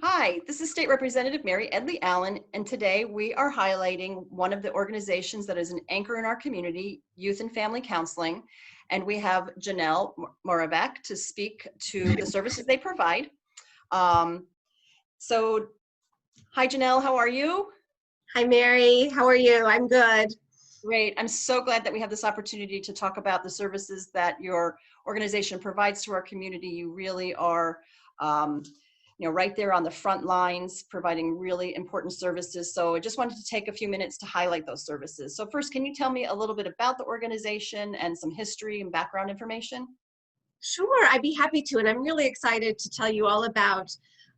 Hi, this is State Representative Mary Edly-Allen, and today we are highlighting one of the organizations that is an anchor in our community, Youth and Family Counseling. And we have Janelle Moravek to speak to the services they provide. Um, so, hi Janelle, how are you? Hi, Mary. How are you? I'm good. Great. I'm so glad that we have this opportunity to talk about the services that your organization provides to our community. You really are right there on the front lines, providing really important services. So I just wanted to take a few minutes to highlight those services. So first, can you tell me a little bit about the organization and some history and background information? Sure, I'd be happy to. And I'm really excited to tell you all about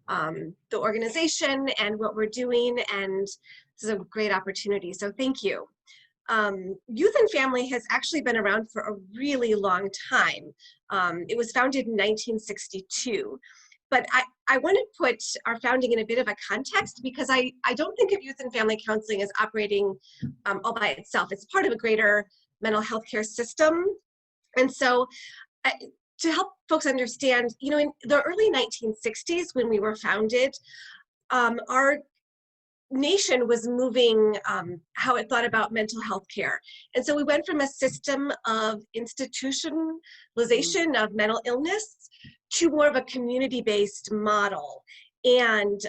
the organization and what we're doing. And this is a great opportunity. So thank you. Youth and Family has actually been around for a really long time. It was founded in 1962. But I want to put our founding in a bit of a context because I don't think of Youth and Family Counseling as operating all by itself. It's part of a greater mental health care system. And so to help folks understand, in the early 1960s when we were founded, our nation was moving how it thought about mental health care. And so we went from a system of institutionalization of mental illness to more of a community-based model. And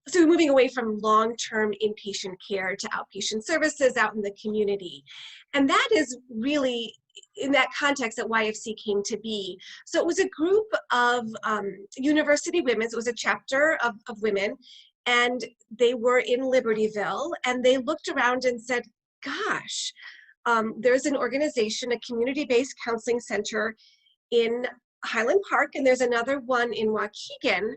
so we're moving away from long-term inpatient care to outpatient services out in the community. And that is really, in that context, that YFC came to be. So it was a group of university women. So it was a chapter of women, and they were in Libertyville, and they looked around and said, gosh, there's an organization, a community-based counseling center in Highland Park, and there's another one in Waukegan,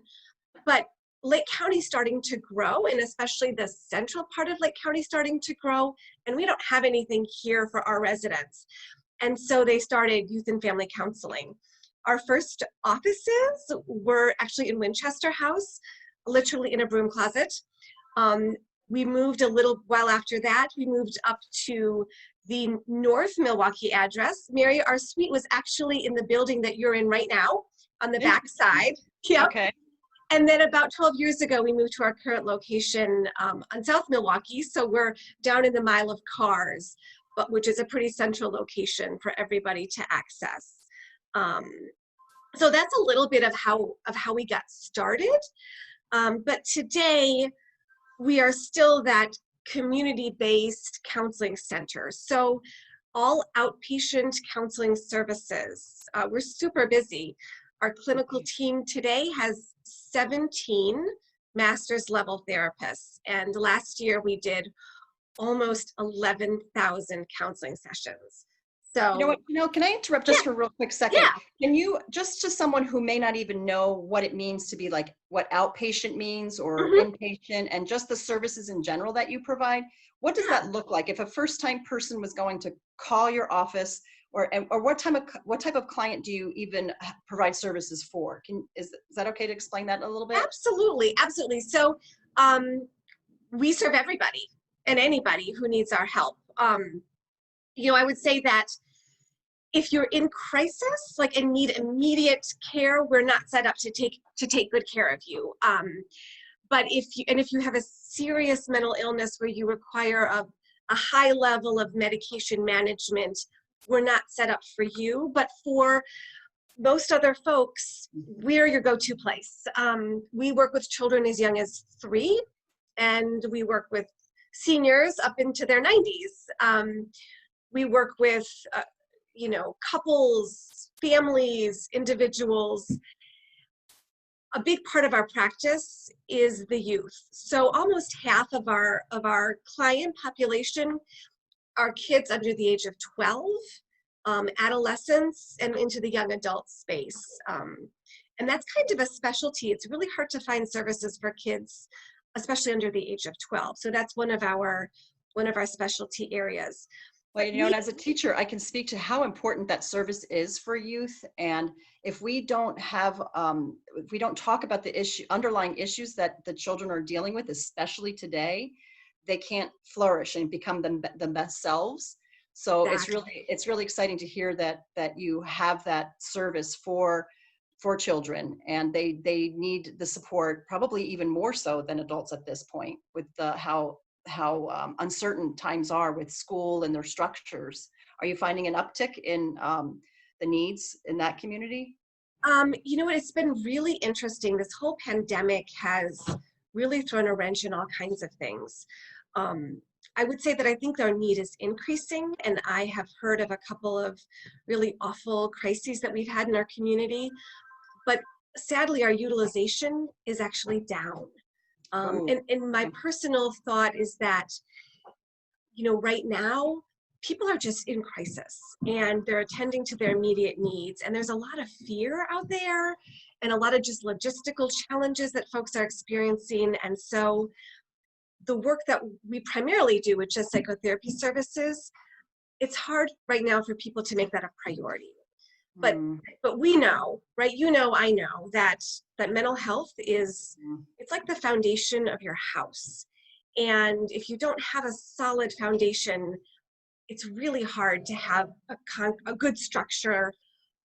but Lake County starting to grow, and especially the central part of Lake County starting to grow, and we don't have anything here for our residents. And so they started Youth and Family Counseling. Our first offices were actually in Winchester House, literally in a broom closet. We moved a little while after that. We moved up to the North Milwaukee address. Mary, our suite was actually in the building that you're in right now on the back side. Yep. Okay. And then about 12 years ago, we moved to our current location on South Milwaukee. So we're down in the Mile of Cars, which is a pretty central location for everybody to access. So that's a little bit of how we got started. But today, we are still that community-based counseling center. So all outpatient counseling services. We're super busy. Our clinical team today has 17 master's level therapists. And last year we did almost 11,000 counseling sessions. So, You know what, can I interrupt just for a real quick second? Yeah. Can you, just to someone who may not even know what it means to be like, what outpatient means or inpatient and just the services in general that you provide, what does that look like? If a first-time person was going to call your office, or what type of client do you even provide services for? Is that okay to explain that a little bit? Absolutely, absolutely. So we serve everybody and anybody who needs our help. I would say that if you're in crisis, and need immediate care, we're not set up to take good care of you. But if you have a serious mental illness where you require a high level of medication management, we're not set up for you. But for most other folks, we're your go-to place. We work with children as young as 3, and we work with seniors up into their 90s. We work with couples, families, individuals. A big part of our practice is the youth. So almost half of our client population are kids under the age of 12, adolescents, and into the young adult space. And that's kind of a specialty. It's really hard to find services for kids, especially under the age of 12. So that's one of our specialty areas. Well, and as a teacher, I can speak to how important that service is for youth. And if we don't talk about the underlying issues that the children are dealing with, especially today, they can't flourish and become the best selves. So exactly. It's really exciting to hear that you have that service for for children, and they need the support probably even more so than adults at this point, with how uncertain times are with school and their structures. Are you finding an uptick in the needs in that community? You know what, it's been really interesting. This whole pandemic has really thrown a wrench in all kinds of things. I would say that I think our need is increasing, and I have heard of a couple of really awful crises that we've had in our community, but sadly our utilization is actually down. Ooh, And my personal thought is that, you know, right now people are just in crisis and they're attending to their immediate needs, and there's a lot of fear out there and a lot of just logistical challenges that folks are experiencing. And so the work that we primarily do, which is psychotherapy services, it's hard right now for people to make that a priority. But mm, but we know, right? You know, I know that mental health is, mm. it's like the foundation of your house. And if you don't have a solid foundation, it's really hard to have a good structure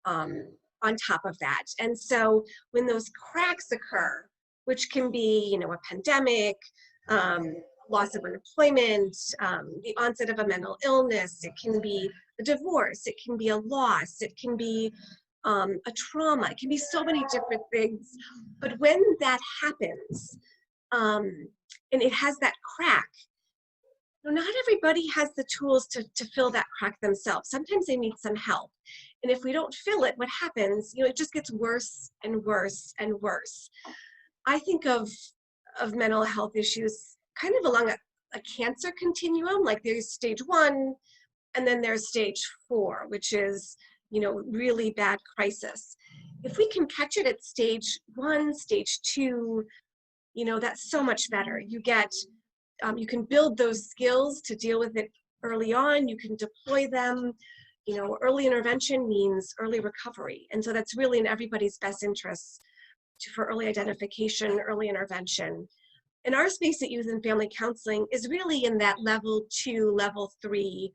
um, on top of that. And so when those cracks occur, which can be, you know, a pandemic, um, loss of employment, the onset of a mental illness, it can be a divorce, it can be a loss, it can be a trauma, it can be so many different things. But when that happens, and it has that crack, not everybody has the tools to fill that crack themselves. Sometimes they need some help. And if we don't fill it, what happens? You know, it just gets worse and worse and worse. I think of mental health issues kind of along a cancer continuum. Like there's stage 1, and then there's stage 4, which is, you know, really bad crisis. If we can catch it at stage 1, stage 2, you know, that's so much better. You get, you can build those skills to deal with it early on. You can deploy them. You know, early intervention means early recovery. And so that's really in everybody's best interests for early identification, early intervention. And our space at Youth and Family Counseling is really in that level 2, level 3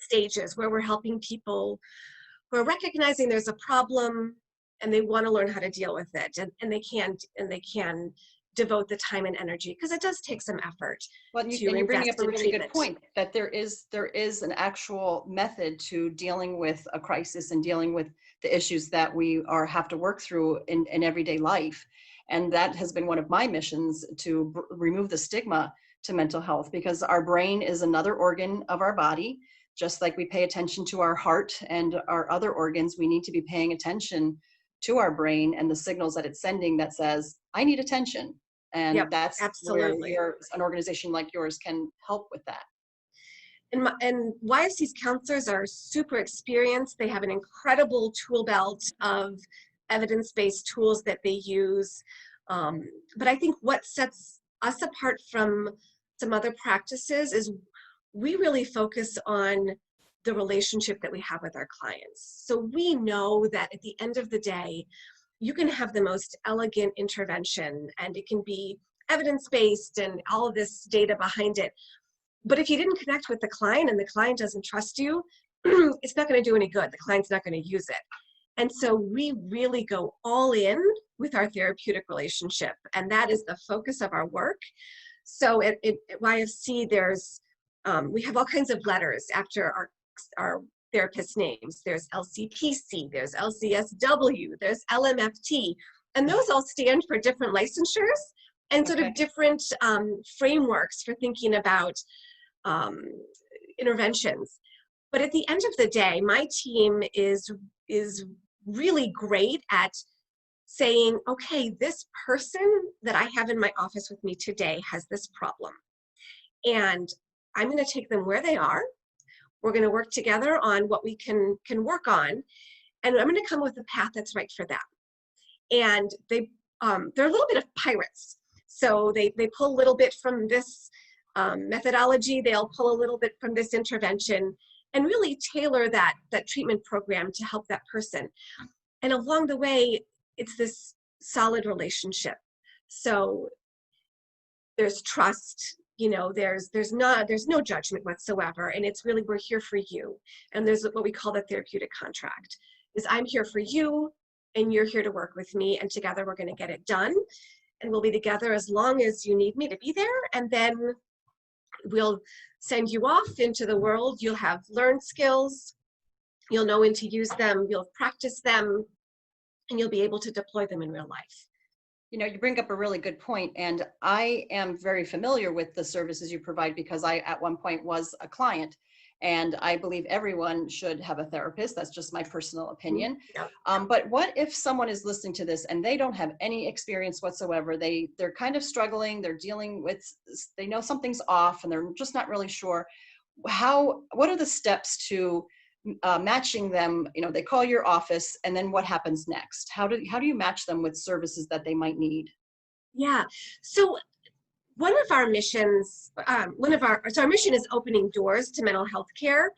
stages, where we're helping people who are recognizing there's a problem and they want to learn how to deal with it, and they can devote the time and energy, because it does take some effort Well, to you're bringing invest up a in really good treatment. point, that there is an actual method to dealing with a crisis and dealing with the issues that we have to work through in everyday life. And that has been one of my missions, to remove the stigma to mental health, because our brain is another organ of our body. Just like we pay attention to our heart and our other organs, we need to be paying attention to our brain and the signals that it's sending that says, I need attention. And Yep, that's where absolutely. an organization like yours can help with that. And YFC's counselors are super experienced. They have an incredible tool belt of evidence-based tools that they use. But I think what sets us apart from some other practices is we really focus on the relationship that we have with our clients. So we know that at the end of the day, you can have the most elegant intervention and it can be evidence-based and all of this data behind it. But if you didn't connect with the client and the client doesn't trust you, it's not going to do any good. The client's not going to use it. And so we really go all in with our therapeutic relationship, and that is the focus of our work. So at YFC, we have all kinds of letters after our therapist names. There's LCPC, there's LCSW, there's LMFT, and those all stand for different licensures and sort Okay. of different frameworks for thinking about interventions. But at the end of the day, my team is really great at saying, okay, this person that I have in my office with me today has this problem, and I'm going to take them where they are. We're going to work together on what we can work on, and I'm going to come with a path that's right for them. And they're a little bit of pirates, so they pull a little bit from this methodology, they'll pull a little bit from this intervention, and really tailor that treatment program to help that person. And along the way, it's this solid relationship. So there's trust, you know, there's no judgment whatsoever, and it's really, we're here for you. And there's what we call the therapeutic contract, is I'm here for you, and you're here to work with me, and together we're going to get it done. And we'll be together as long as you need me to be there. And then we'll send you off into the world. You'll have learned skills. You'll know when to use them. You'll practice them, and you'll be able to deploy them in real life. You know, you bring up a really good point, and I am very familiar with the services you provide because I, at one point, was a client, and I believe everyone should have a therapist. That's just my personal opinion. Yep. But what if someone is listening to this and they don't have any experience whatsoever? They're kind of struggling. They're dealing with, they know something's off, and they're just not really sure. What are the steps to matching them? You know, they call your office, and then what happens next? How do you match them with services that they might need? Yeah. So one of our missions, our mission is opening doors to mental health care.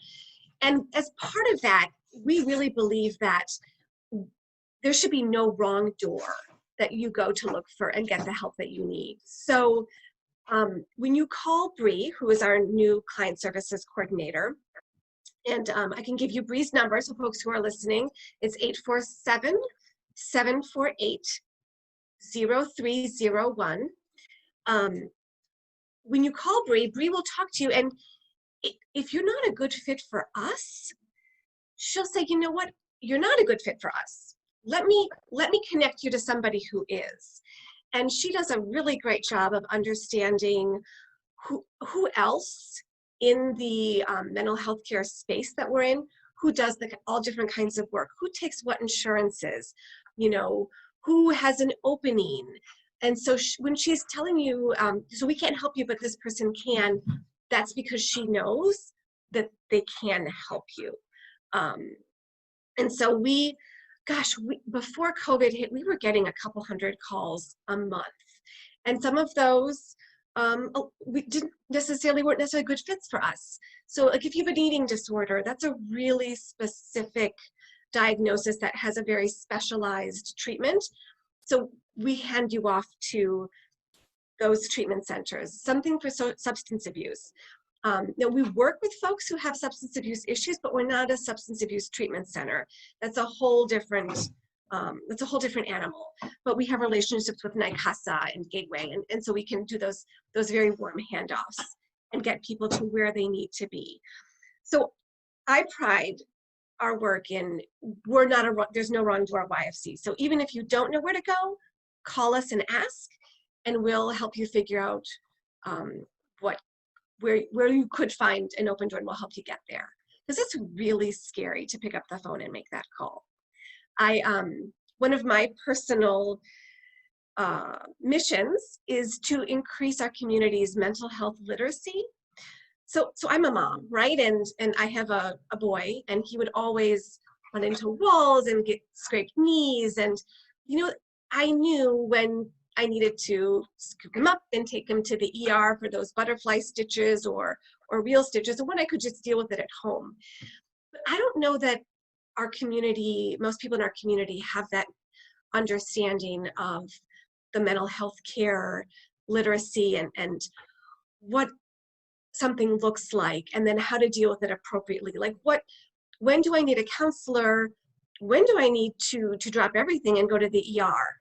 And as part of that, we really believe that there should be no wrong door that you go to look for and get the help that you need. So when you call Bree, who is our new client services coordinator, and I can give you Bree's number, so folks who are listening, it's 847-748-0301. When you call Bree, Bree will talk to you, and if you're not a good fit for us, she'll say, you know what, you're not a good fit for us. Let me connect you to somebody who is. And she does a really great job of understanding who else in the mental health care space that we're in, who does all different kinds of work, who takes what insurances, you know, who has an opening. And so when she's telling you, so we can't help you, but this person can, that's because she knows that they can help you. And so before COVID hit, we were getting a couple hundred calls a month. And some of those weren't necessarily good fits for us. So like if you have an eating disorder, that's a really specific diagnosis that has a very specialized treatment. So we hand you off to those treatment centers. Something for substance abuse. Now we work with folks who have substance abuse issues, but we're not a substance abuse treatment center. That's a whole different animal. But we have relationships with NYCASA and Gateway, and so we can do those very warm handoffs and get people to where they need to be. So I pride our work in there's no wrong door YFC. So even if you don't know where to go, call us and ask, and we'll help you figure out where you could find an open door, and we'll help you get there. Because it's really scary to pick up the phone and make that call. One of my personal missions is to increase our community's mental health literacy. So I'm a mom, right? And I have a boy, and he would always run into walls and get scraped knees. And, you know, I knew when I needed to scoop him up and take him to the ER for those butterfly stitches or real stitches, and when I could just deal with it at home. But I don't know that most people in our community have that understanding of the mental health care literacy and what something looks like, and then how to deal with it appropriately. Like when do I need a counselor? When do I need to drop everything and go to the ER?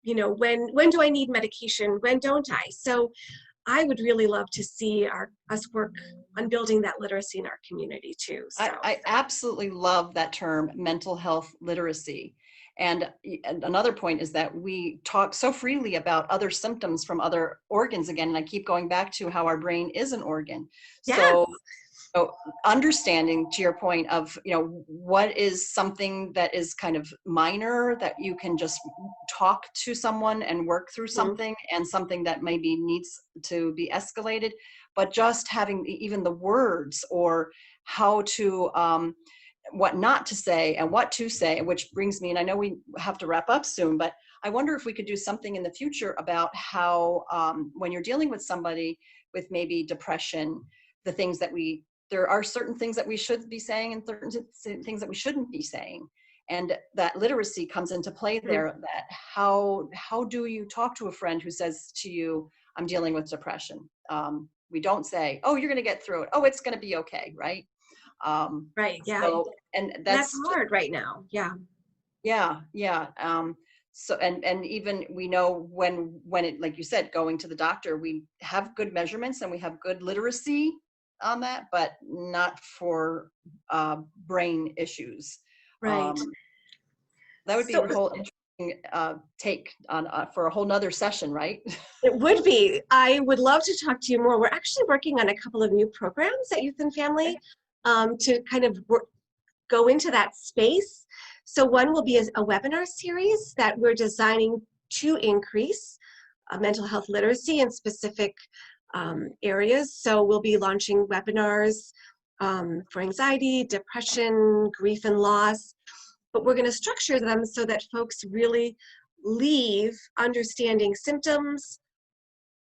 You know, when do I need medication? When don't I? So I would really love to see us work on building that literacy in our community too. So. I absolutely love that term, mental health literacy. And another point is that we talk so freely about other symptoms from other organs again, and I keep going back to how our brain is an organ. Yes. So understanding, to your point of, you know, what is something that is kind of minor that you can just talk to someone and work through something, and something that maybe needs to be escalated, but just having even the words or how to, what not to say and what to say, which brings me, and I know we have to wrap up soon, but I wonder if we could do something in the future about how, when you're dealing with somebody with maybe depression, there are certain things that we should be saying and certain things that we shouldn't be saying. And that literacy comes into play there, that how do you talk to a friend who says to you, I'm dealing with depression? We don't say, oh, you're going to get through it. Oh, it's going to be okay. Right. Right. Yeah. So, and that's hard right now. Yeah. Yeah, yeah. So and even we know when it, like you said, going to the doctor, we have good measurements and we have good literacy on that, but not for brain issues. Right. Um, that would be So a whole interesting take on for a whole nother session, right? it would be. I would love to talk to you more. We're actually working on a couple of new programs at Youth and Family to kind of go into that space. So one will be a webinar series that we're designing to increase mental health literacy in specific areas. So we'll be launching webinars for anxiety, depression, grief and loss, but we're going to structure them so that folks really leave understanding symptoms.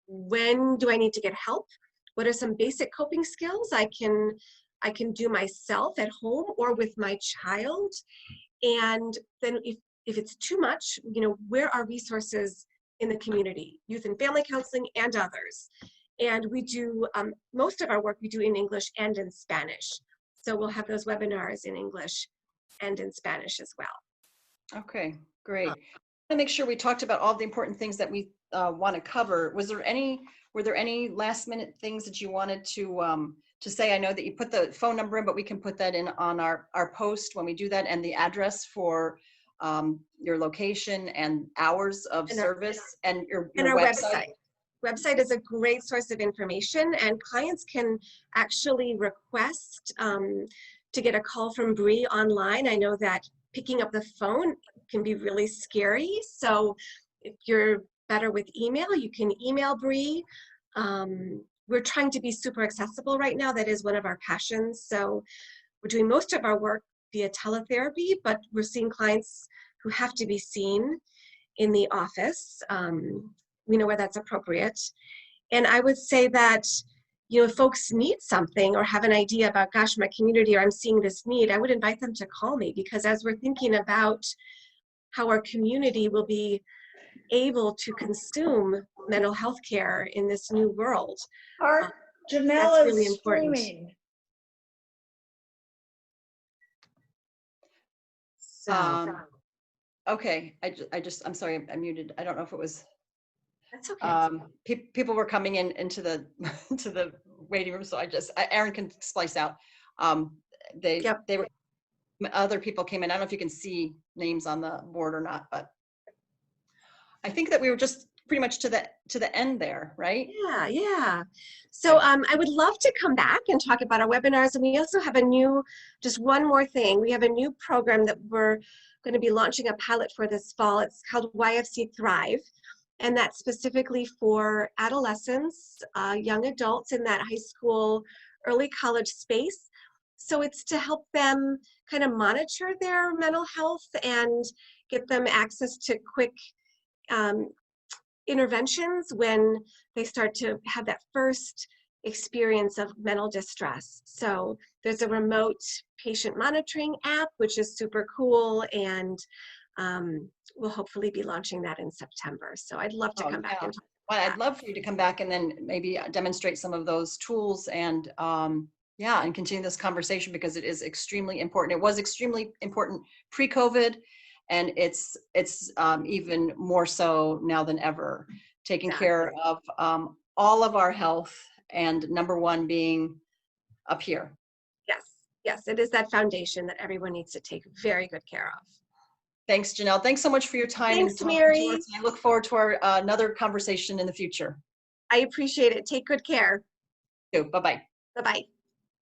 When do I need to get help? What are some basic coping skills I can do myself at home or with my child? And then if it's too much, where are resources in the community, youth and family counseling and others? And we do, most of our work we do in English and in Spanish. So we'll have those webinars in English and in Spanish as well. Okay, great. I want to make sure we talked about all the important things that we want to cover. Were there any last minute things that you wanted to say? I know that you put the phone number in, but we can put that in on our post when we do that, and the address for your location and hours of service and your our website. Website is a great source of information, and clients can actually request to get a call from Bree online. I know that picking up the phone can be really scary, so if you're better with email, you can email Bree. We're trying to be super accessible right now. That is one of our passions. So we're doing most of our work via teletherapy, but we're seeing clients who have to be seen in the office. We know where that's appropriate. And I would say that, if folks need something or have an idea about, gosh, my community, or I'm seeing this need, I would invite them to call me, because as we're thinking about how our community will be able to consume mental health care in this new world, Janelle that's really is important. streaming. So, Okay, I'm sorry, I'm muted. I don't know if it was. that's okay. People were coming into the to the waiting room, so Aaron can splice out. They were, other people came in. I don't know if you can see names on the board or not, but I think that we were just pretty much to the end there, right? Yeah. So I would love to come back and talk about our webinars. And we also have just one more thing. We have a new program that we're going to be launching a pilot for this fall. It's called YFC Thrive. And that's specifically for adolescents, young adults in that high school, early college space. So it's to help them kind of monitor their mental health and get them access to quick interventions when they start to have that first experience of mental distress. So there's a remote patient monitoring app, which is super cool, and we'll hopefully be launching that in September. So I'd love to come back and talk about that. I'd love for you to come back and then maybe demonstrate some of those tools and and continue this conversation, because it is extremely important. It was extremely important pre-COVID, and it's even more so now than ever, taking care of all of our health, and number one being up here. Yes, it is that foundation that everyone needs to take very good care of. Thanks, Janelle. Thanks so much for your time. Thanks, Mary. I look forward to our another conversation in the future. I appreciate it. Take good care. Bye-bye. Bye-bye.